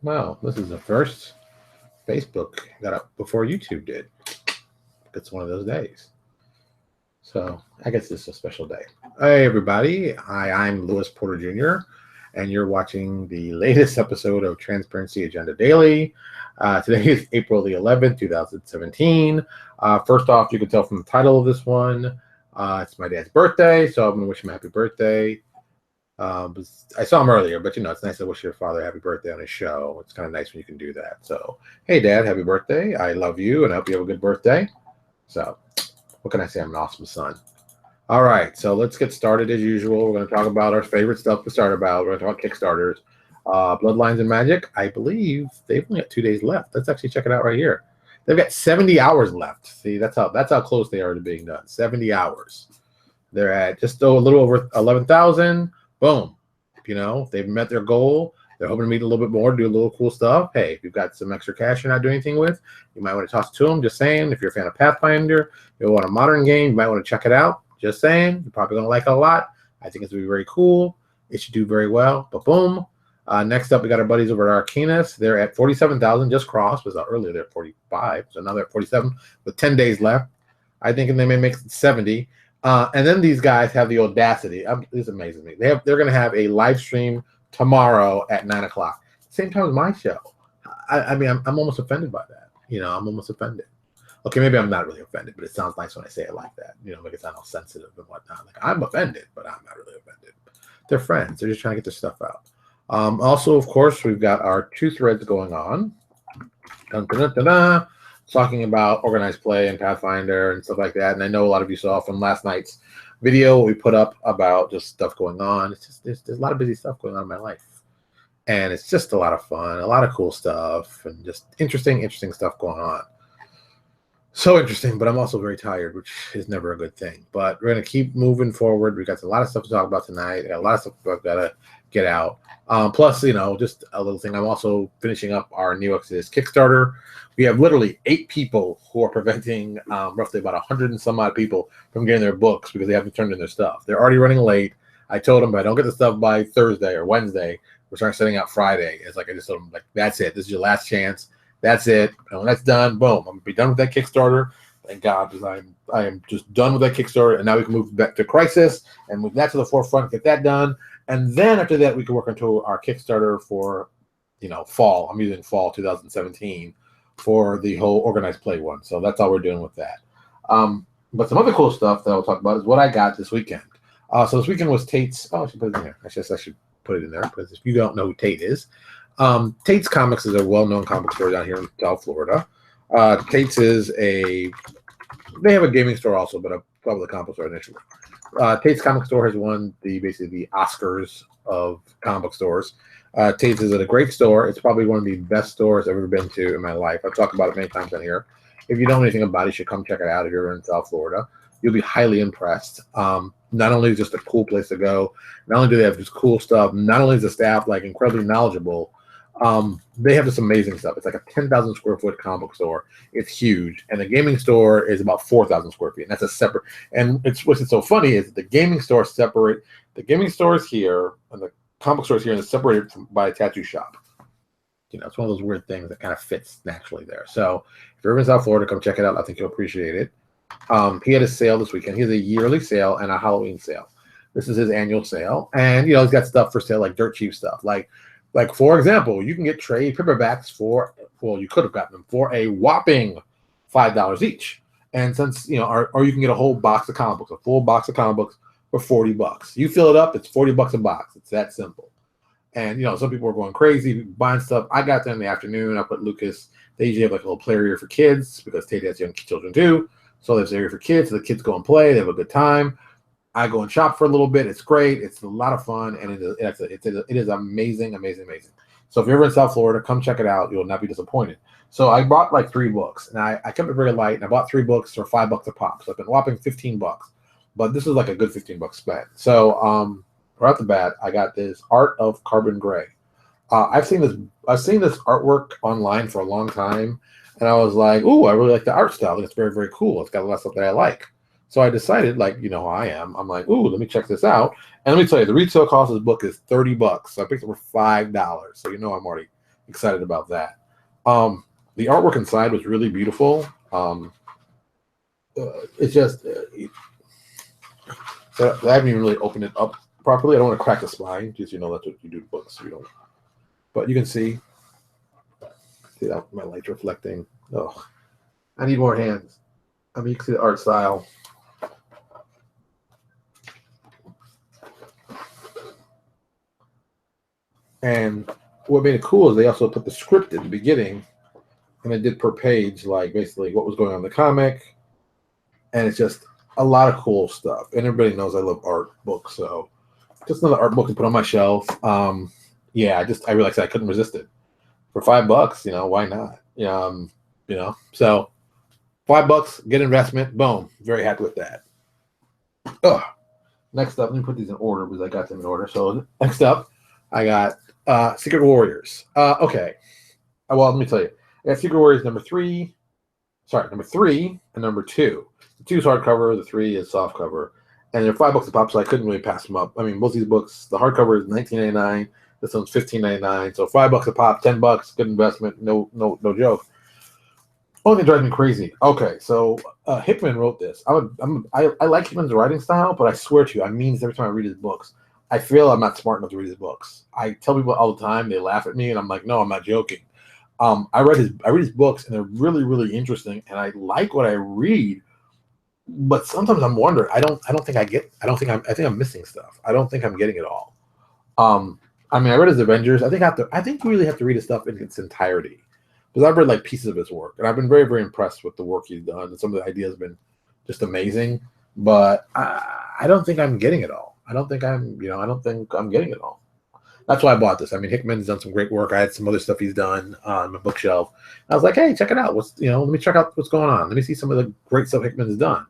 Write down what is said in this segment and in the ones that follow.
Well, this is the first Facebook got up before YouTube did. It's one of those days. So I guess this is a special day. Hey, everybody. I'm Lewis Porter Jr., and you're watching the latest episode of Transparency Agenda Daily. Today is April the 11th, 2017. First off, you can tell from the title of this one, it's my dad's birthday, so I'm going to wish him a happy birthday. I saw him earlier, but it's nice to wish your father a happy birthday on his show. It's kind of nice when you can do that. So, hey, Dad, happy birthday. I love you, and I hope you have a good birthday. So, what can I say? I'm an awesome son. All right, so let's get started as usual. We're going to talk about our favorite stuff to start about. We're going to talk Kickstarters. Bloodlines and Magic, I believe they've only got 2 days left. Let's actually check it out right here. They've got 70 hours left. See, that's how close they are to being done. 70 hours. They're at just a little over 11,000. Boom. They've met their goal. They're hoping to meet a little bit more, do a little cool stuff. Hey, if you've got some extra cash you're not doing anything with, you might want to toss it to them. Just saying, if you're a fan of Pathfinder, you want a modern game, you might want to check it out. Just saying, you're probably going to like it a lot. I think it's going to be very cool. It should do very well. But boom. Next up, we got our buddies over at Arcanus. They're at 47,000, just crossed. Was earlier they're at 45, so now they're at 47 with 10 days left. I think they may make 70. And then these guys have the audacity. This amazes me. They're going to have a live stream tomorrow at 9:00, same time as my show. I mean, I'm almost offended by that. I'm almost offended. Okay, maybe I'm not really offended, but it sounds nice when I say it like that. Make it sound all sensitive and whatnot. Like I'm offended, but I'm not really offended. They're friends. They're just trying to get their stuff out. Also, of course, we've got our 2 threads going on. Dun, dun, dun, dun, dun. Talking about organized play and Pathfinder and stuff like that. And I know a lot of you saw from last night's video we put up about just stuff going on. It's just there's a lot of busy stuff going on in my life. And it's just a lot of fun, a lot of cool stuff, and just interesting stuff going on. So interesting, but I'm also very tired, which is never a good thing. But we're going to keep moving forward. We got a lot of stuff to talk about tonight. I got a lot of stuff I've got to get out. Plus, just a little thing. I'm also finishing up our New Exodus Kickstarter. We have literally 8 people who are preventing roughly about 100 and some odd people from getting their books because they haven't turned in their stuff. They're already running late. I told them if I don't get the stuff by Thursday or Wednesday, we're starting setting out Friday. It's like I just told them, like, that's it. This is your last chance. That's it. And when that's done, boom, I'm gonna be done with that Kickstarter. Thank God, because I am just done with that Kickstarter, and now we can move back to Crisis and move that to the forefront, get that done, and then after that we can work into our Kickstarter for, fall. I'm using fall 2017 for the whole organized play one. So that's all we're doing with that. But some other cool stuff that I'll talk about is what I got this weekend. So this weekend was Tate's. Oh, I should put it in there. I should put it in there because if you don't know who Tate is. Tate's Comics is a well-known comic store down here in South Florida. Tate's they have a gaming store also, but probably the comic store initially. Tate's Comic Store has won basically the Oscars of comic book stores. Tate's is a great store. It's probably one of the best stores I've ever been to in my life. I've talked about it many times on here. If you don't know anything about it, you should come check it out if you're in South Florida. You'll be highly impressed. Not only is it just a cool place to go, not only do they have just cool stuff, not only is the staff incredibly knowledgeable, they have this amazing stuff. It's like a 10,000 square foot comic book store. It's huge. And the gaming store is about 4,000 square feet. And that's a separate, and what's so funny is the gaming store separate, the gaming store is here and the comic book store is here, and it's separated by a tattoo shop. It's one of those weird things that kind of fits naturally there. So if you're in South Florida, come check it out. I think you'll appreciate it. He had a sale this weekend. He has a yearly sale and a Halloween sale. This is his annual sale. And, he's got stuff for sale, like dirt cheap stuff. Like for example, you can get trade paperbacks you could have gotten them for a whopping $5 each. And since, or you can get a whole box of comic books, a full box of comic books for $40. You fill it up, it's $40 a box. It's that simple. And, some people are going crazy buying stuff. I got there in the afternoon. I put Lucas, they usually have a little play area for kids because Tate has young children too. So there's an area for kids. So the kids go and play. They have a good time. I go and shop for a little bit. It's great. It's a lot of fun. And it is amazing. So if you're ever in South Florida, come check it out. You'll not be disappointed. So I bought 3 books. And I kept it very light. And I bought 3 books for $5 a pop. So I've been whopping $15. But this is a good $15 spent. So right off the bat, I got this Art of Carbon Gray. I've seen this artwork online for a long time, and I was like, "Ooh, I really like the art style. It's very, very cool. It's got a lot of stuff that I like." So I decided, how I am. I'm like, "Ooh, let me check this out." And let me tell you, the retail cost of this book is $30. So I picked it for $5. So I'm already, excited about that. The artwork inside was really beautiful. It's just I haven't even really opened it up properly. I don't want to crack the spine, just that's what you do to books. So you don't. But you can see that my light's reflecting. Oh, I need more hands. I mean, you can see the art style. And what made it cool is they also put the script at the beginning, and they did per page, like basically what was going on in the comic. And it's just a lot of cool stuff. And everybody knows I love art books, so just another art book to put on my shelf. Yeah, I realized I couldn't resist it. For $5, why not? So $5, good investment, boom. Very happy with that. Next up, let me put these in order because I got them in order. So next up, I got Secret Warriors. Okay. Well, let me tell you. I got Secret Warriors number 3 and number 2. The 2 is hardcover, the 3 is softcover. And they're $5 a pop, so I couldn't really pass them up. I mean, most of these books, the hardcover is $19.99. This one's $15.99. So $5 a pop, $10, good investment, no joke. Only thing drives me crazy. Okay, so Hickman wrote this. I like Hickman's writing style, but I swear to you, I mean this every time I read his books. I feel I'm not smart enough to read his books. I tell people all the time, they laugh at me, and I'm like, no, I'm not joking. I read his books, and they're really, really interesting, and I like what I read. But sometimes I'm wondering. I think I'm missing stuff. I don't think I'm getting it all. I mean, I read his Avengers. I think you really have to read his stuff in its entirety, because I've read like pieces of his work, and I've been very, very impressed with the work he's done. And some of the ideas have been just amazing. But I don't think I'm getting it all. I don't think I'm getting it all. That's why I bought this. I mean, Hickman's done some great work. I had some other stuff he's done on my bookshelf. I was like, hey, check it out. Let me check out what's going on. Let me see some of the great stuff Hickman's done.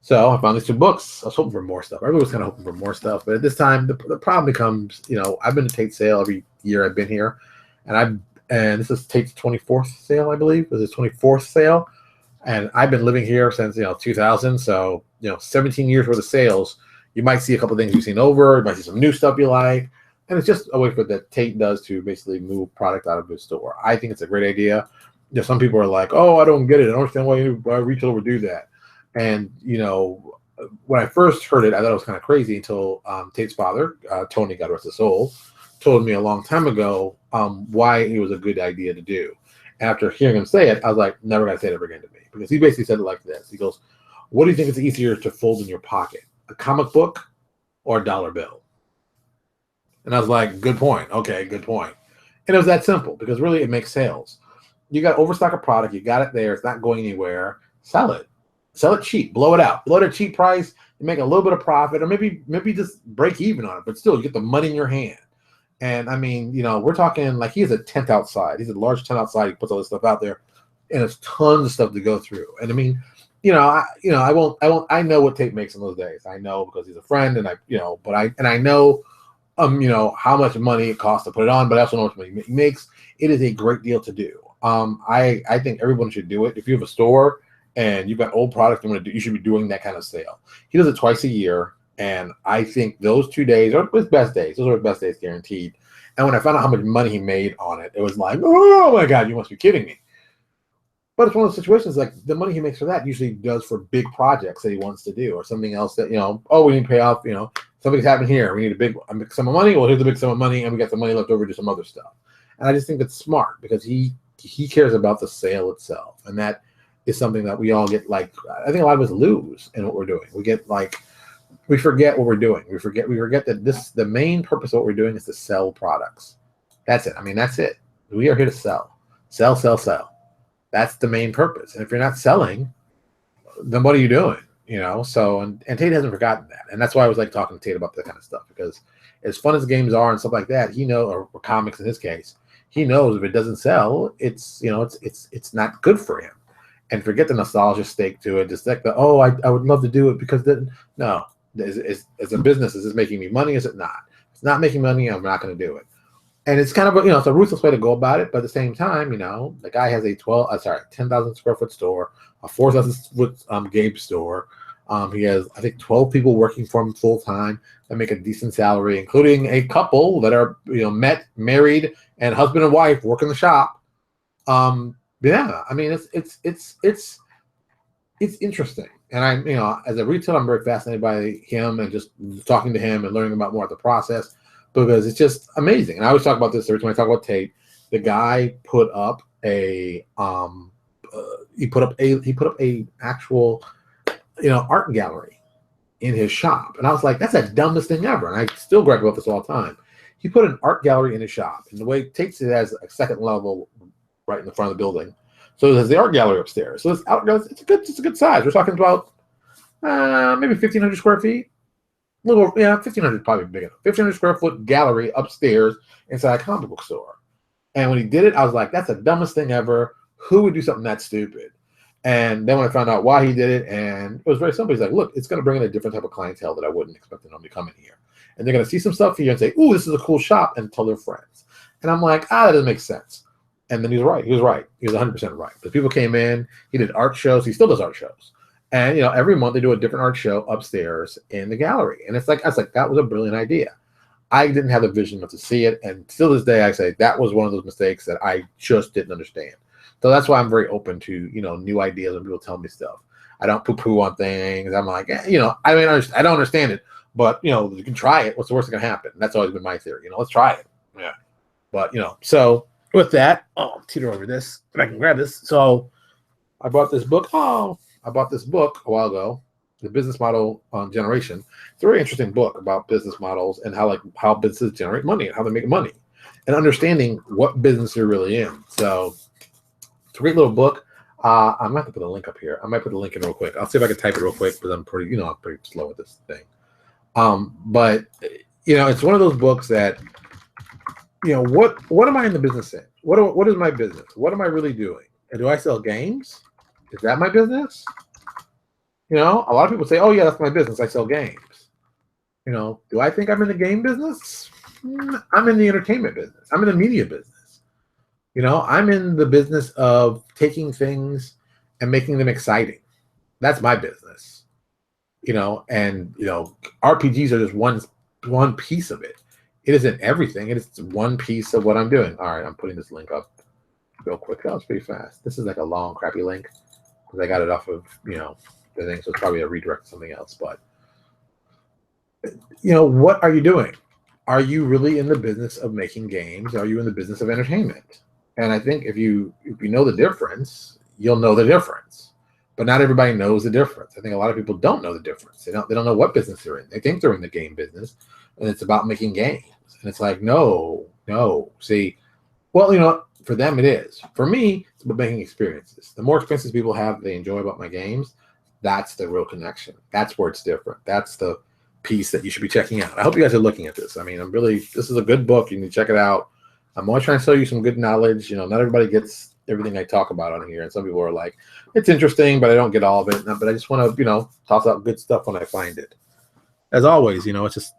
So I found these 2 books. I was hoping for more stuff. Everybody was kind of hoping for more stuff. But at this time, the problem becomes, I've been to Tate sale every year I've been here. And this is Tate's 24th sale, I believe. This is 24th sale. And I've been living here since, 2000. So, 17 years worth of sales. You might see a couple of things you've seen over. You might see some new stuff you like. And it's just a way that Tate does to basically move product out of his store. I think it's a great idea. Some people are like, oh, I don't get it. I don't understand why a retailer would do that. And, when I first heard it, I thought it was kind of crazy until Tate's father, Tony, God rest his soul, told me a long time ago why it was a good idea to do. After hearing him say it, I was like, never going to say it ever again to me. Because he basically said it like this. He goes, what do you think is easier to fold in your pocket? A comic book or a dollar bill? And I was like, good point. Okay, good point. And it was that simple because really it makes sales. You got overstock a product. You got it there. It's not going anywhere. Sell it. Sell it cheap. Blow it out. Blow it at a cheap price. You make a little bit of profit or maybe just break even on it. But still, you get the money in your hand. And, I mean, we're talking like he has a tent outside. He's a large tent outside. He puts all this stuff out there. And there's tons of stuff to go through. And, I mean, I know what Tate makes in those days. I know because he's a friend. And I know how much money it costs to put it on, but I also know how much money he makes. It is a great deal to do. I think everyone should do it. If you have a store and you've got old product you should be doing that kind of sale. He does it twice a year, and I think those 2 days are his best days. Those are his best days guaranteed. And when I found out how much money he made on it, it was like, oh my God, you must be kidding me. But it's one of those situations like the money he makes for that usually does for big projects that he wants to do or something else that, we need to pay off, something's happened here. We need a big sum of money. Well, here's a big sum of money, and we got some money left over to do some other stuff. And I just think it's smart because he cares about the sale itself. And that is something that we all get like, I think a lot of us lose in what we're doing. We get like, we forget what we're doing. We forget that the main purpose of what we're doing is to sell products. That's it. I mean, that's it. We are here to sell. Sell, sell, sell. That's the main purpose. And if you're not selling, then what are you doing? So, and Tate hasn't forgotten that. And that's why I was like talking to Tate about that kind of stuff, because as fun as games are and stuff like that, or comics in his case, he knows if it doesn't sell, it's not good for him. And forget the nostalgia stake to it. Just like I would love to do it because then, no, as a business, is this making me money? Is it not? If it's not making money, I'm not going to do it. And it's kind of it's a ruthless way to go about it, but at the same time, the guy has a 10,000 square foot store, a 4,000 foot Gabe store. He has, I think, 12 people working for him full time that make a decent salary, including a couple that are, met, married, and husband and wife work in the shop. Yeah, I mean, it's interesting. And as a retailer, I'm very fascinated by him and just talking to him and learning about more of the process because it's just amazing. And I always talk about this every time I talk about Tate. The guy put up a actual art gallery in his shop, and I was like, that's the dumbest thing ever. And I still gripe about this all the time. He put an art gallery in his shop, and the way it takes it as a second level right in the front of the building. So there's the art gallery upstairs. So it's a good size. We're talking about maybe 1,500 square feet. 1,500 probably big enough. 1,500 square foot gallery upstairs inside a comic book store. And when he did it, I was like, that's the dumbest thing ever. Who would do something that stupid? And then when I found out why he did it, and it was very simple. He's like, look, it's going to bring in a different type of clientele that I wouldn't expect them to come in here. And they're going to see some stuff here and say, ooh, this is a cool shop, and tell their friends. And I'm like, that doesn't make sense. And then he was right. He was right. He was 100% right. But people came in. He did art shows. He still does art shows. And, every month they do a different art show upstairs in the gallery. And I was like, that was a brilliant idea. I didn't have the vision to see it. And still this day, I say that was one of those mistakes that I just didn't understand. So that's why I'm very open to, new ideas when people tell me stuff. I don't poo-poo on things. I'm like, I don't understand it. But, you can try it. What's the worst that can happen? That's always been my theory. Let's try it. Yeah. But, so with that, I'll teeter over this. If I can grab this. So I bought this book. I bought this book a while ago, The Business Model Generation. It's a very interesting book about business models and how businesses generate money and how they make money and understanding what business you're really in. So it's a great little book. I'm going to have to put a link up here. I might put the link in real quick. I'll see if I can type it real quick because I'm pretty slow with this thing. But it's one of those books that, what am I in the business in? What is my business? What am I really doing? And do I sell games? Is that my business? A lot of people say, oh, yeah, that's my business. I sell games. Do I think I'm in the game business? I'm in the entertainment business. I'm in the media business. I'm in the business of taking things and making them exciting. That's my business. And RPGs are just one piece of it. It isn't everything. It is one piece of what I'm doing. All right, I'm putting this link up real quick. That was pretty fast. This is like a long, crappy link because I got it off of, the thing. So it's probably a redirect to something else. But, what are you doing? Are you really in the business of making games? Are you in the business of entertainment? And I think if you know the difference, you'll know the difference. But not everybody knows the difference. I think a lot of people don't know the difference. They don't know what business they're in. They think they're in the game business, and it's about making games. And it's like, no. See, well, for them it is. For me, it's about making experiences. The more experiences people have they enjoy about my games, that's the real connection. That's where it's different. That's the piece that you should be checking out. I hope you guys are looking at this. I mean, this is a good book. You need to check it out. I'm always trying to sell you some good knowledge. Not everybody gets everything I talk about on here. And some people are like, it's interesting, but I don't get all of it. But I just want to, toss out good stuff when I find it. As always, it's just,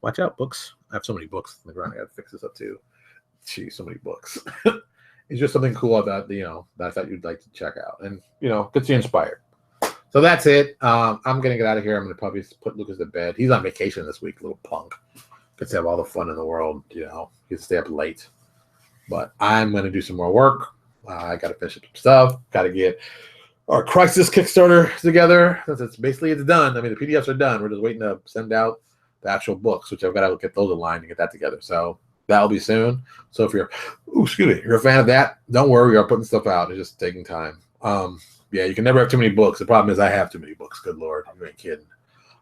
watch out, books. I have so many books on the ground. I got to fix this up too. Geez, so many books. It's just something cool about, that I thought you'd like to check out. And, gets you inspired. So that's it. I'm going to get out of here. I'm going to probably put Lucas to bed. He's on vacation this week, little punk. Gets to have all the fun in the world, He gets to stay up late. But I'm going to do some more work. I got to finish up some stuff. Got to get our Crisis Kickstarter together. It's done. I mean, the PDFs are done. We're just waiting to send out the actual books, which I've got to get those aligned and get that together. So that'll be soon. So if you're a fan of that, don't worry. We are putting stuff out. It's just taking time. Yeah, you can never have too many books. The problem is I have too many books. Good Lord. You ain't kidding.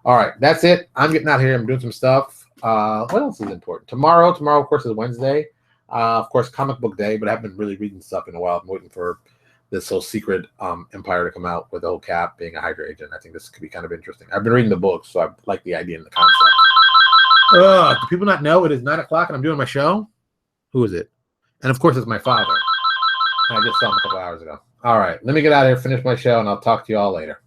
All right. That's it. I'm getting out here. I'm doing some stuff. What else is important? Tomorrow, of course, is Wednesday. Of course, comic book day, but I haven't been really reading stuff in a while. I'm waiting for this whole secret empire to come out with the whole Cap being a Hydra agent. I think this could be kind of interesting. I've been reading the books, so I like the idea and the concept. Do people not know it is 9 o'clock and I'm doing my show? Who is it? And of course, it's my father. I just saw him a couple hours ago. All right, let me get out of here, finish my show, and I'll talk to you all later.